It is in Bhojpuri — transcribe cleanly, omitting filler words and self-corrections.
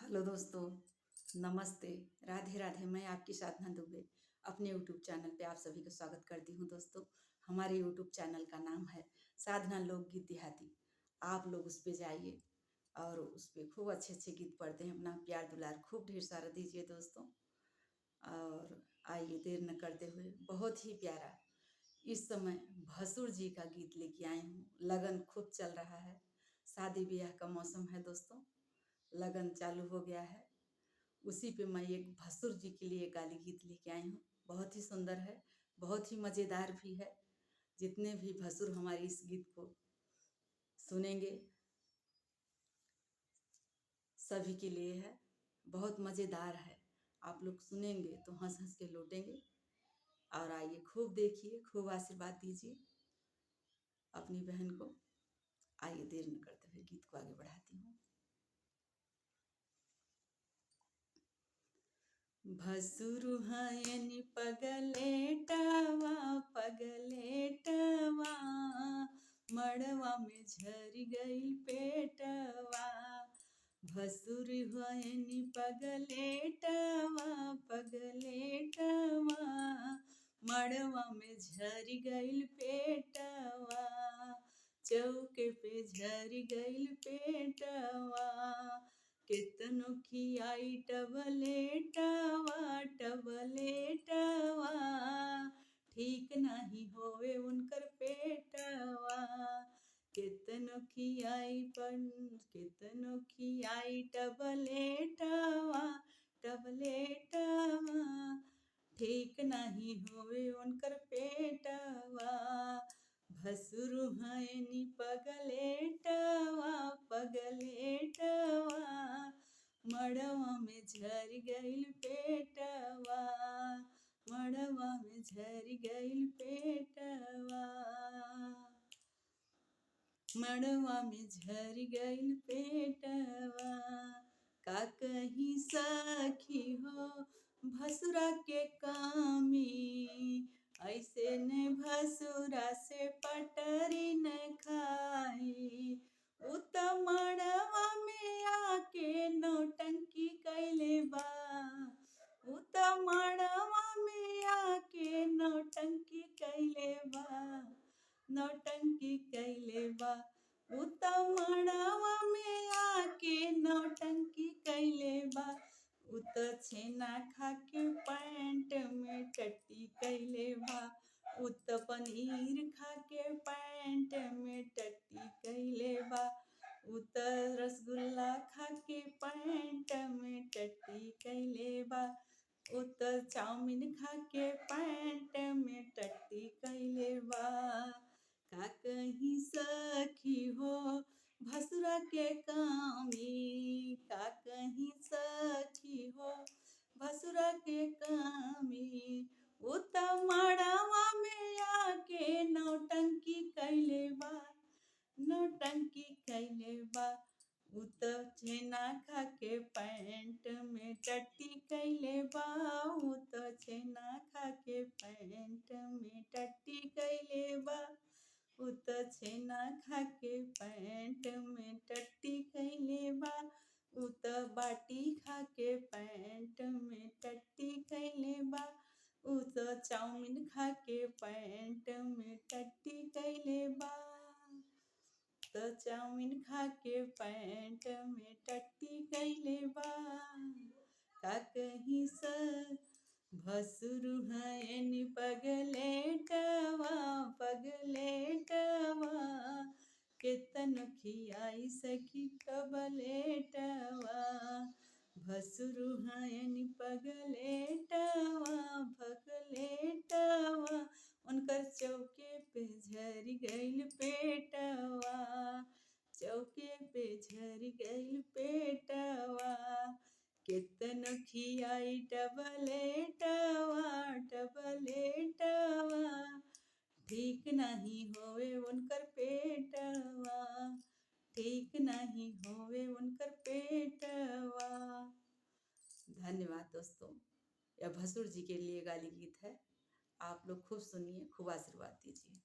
हेलो दोस्तों, नमस्ते, राधे राधे। मैं आपकी साधना दुबे अपने यूट्यूब चैनल पे आप सभी का स्वागत करती हूँ। दोस्तों, हमारे यूट्यूब चैनल का नाम है साधना लोकगीत देहाती। आप लोग उस पे जाइए और उस पे खूब अच्छे अच्छे गीत पढ़ते हैं। अपना प्यार दुलार खूब ढेर सारा दीजिए दोस्तों। और आइए देर न करते हुए, बहुत ही प्यारा इस समय भसुर जी का गीत लेके आई हूँ। लगन खूब चल रहा है, शादी ब्याह का मौसम है दोस्तों, लगन चालू हो गया है। उसी पे मैं एक भसुर जी के लिए गाली गीत लेके आई हूँ। बहुत ही सुंदर है, बहुत ही मज़ेदार भी है। जितने भी भसुर हमारे इस गीत को सुनेंगे सभी के लिए है। बहुत मज़ेदार है, आप लोग सुनेंगे तो हंस हंस के लौटेंगे। और आइए खूब देखिए, खूब आशीर्वाद दीजिए अपनी बहन को। आइए देर न करते हुए गीत को आगे बढ़ाती हूँ। भसुरु हयनि पगलेटवा पगलेटवा, मड़वा में झरी गई पेटवा। भसुर हयनि पगलेटवा पगलेटवा, मड़वा में झरी गई पेटवा। चौके पे झरी गई पेटवा, केतनो खियाई टबलेटवा टबलेटवा, ठीक नहीं होवे उनकर पेटवा। केतनो खियाई टबलेटवा टबलेटवा, ठीक नहीं होवे उनकर पेटवा। भसुरु हयनि पगलेटवा पगलेटवा, मड़वा में झरी गई पेटवा, मड़वा में झरी गई पेटवा, मड़वा में झरी गई पेटवा। का कही सखी हो भसुरा के कामी, ऐसे ने भसुरा से पटरी न खाई। उत मड़वा में आके नौटंकी कैले बा, उत मड़वा में आके नौटंकी कैले बा, नौटंकी कैले बा। उत मड़वा में आके नौटंकी कैले बा, उत छेना खा के पैंट में टट्टी कैले बा, उत पनीर खा के पैंट में टट्टी कैले बा, उत रसगुल्ला खा के पैंट में टट्टी कैले बा, उत चाउमीन खा के पैंट में टट्टी कैले बा। का कहीं सखी हो भसुरा के कामी, का कहीं सखी हो भसुरा के कामी। उत मड़वा में आके नौटंकी कैले बा, नौटंकी कैले बा। उत छेना खा के पैंट में टट्टी कैले बा, उत छेना खा के पैंट में टट्टी कैले बा, उत छेना खा के पैंट में टट्टी कैले बा, उत बाटी खा के पैंट में टट्टी कैले बा, उत चाउमीन खा के पैंट में टट्टी कैले बा, तो चाउमीन खा के पैंट में टट्टी कैले बा। का कहीं भसुरु हयनि पगलेटवा पगलेटवा, केतन खियाई सखी टबलेटवा। भसुरु हयनि पगलेटवा पगलेटवा, उनकर चौके पे झरी गई पेटवा, चौके पे झरी गई पेटवा। केतन खियाई टबलेटवा टबलेटवा, ठीक नहीं होवे उनकर पेटवा, ठीक नहीं होवे उनकर पेटवा। धन्यवाद दोस्तों, यह भसुर जी के लिए गाली गीत है। आप लोग खूब सुनिए, खूब आशीर्वाद दीजिए।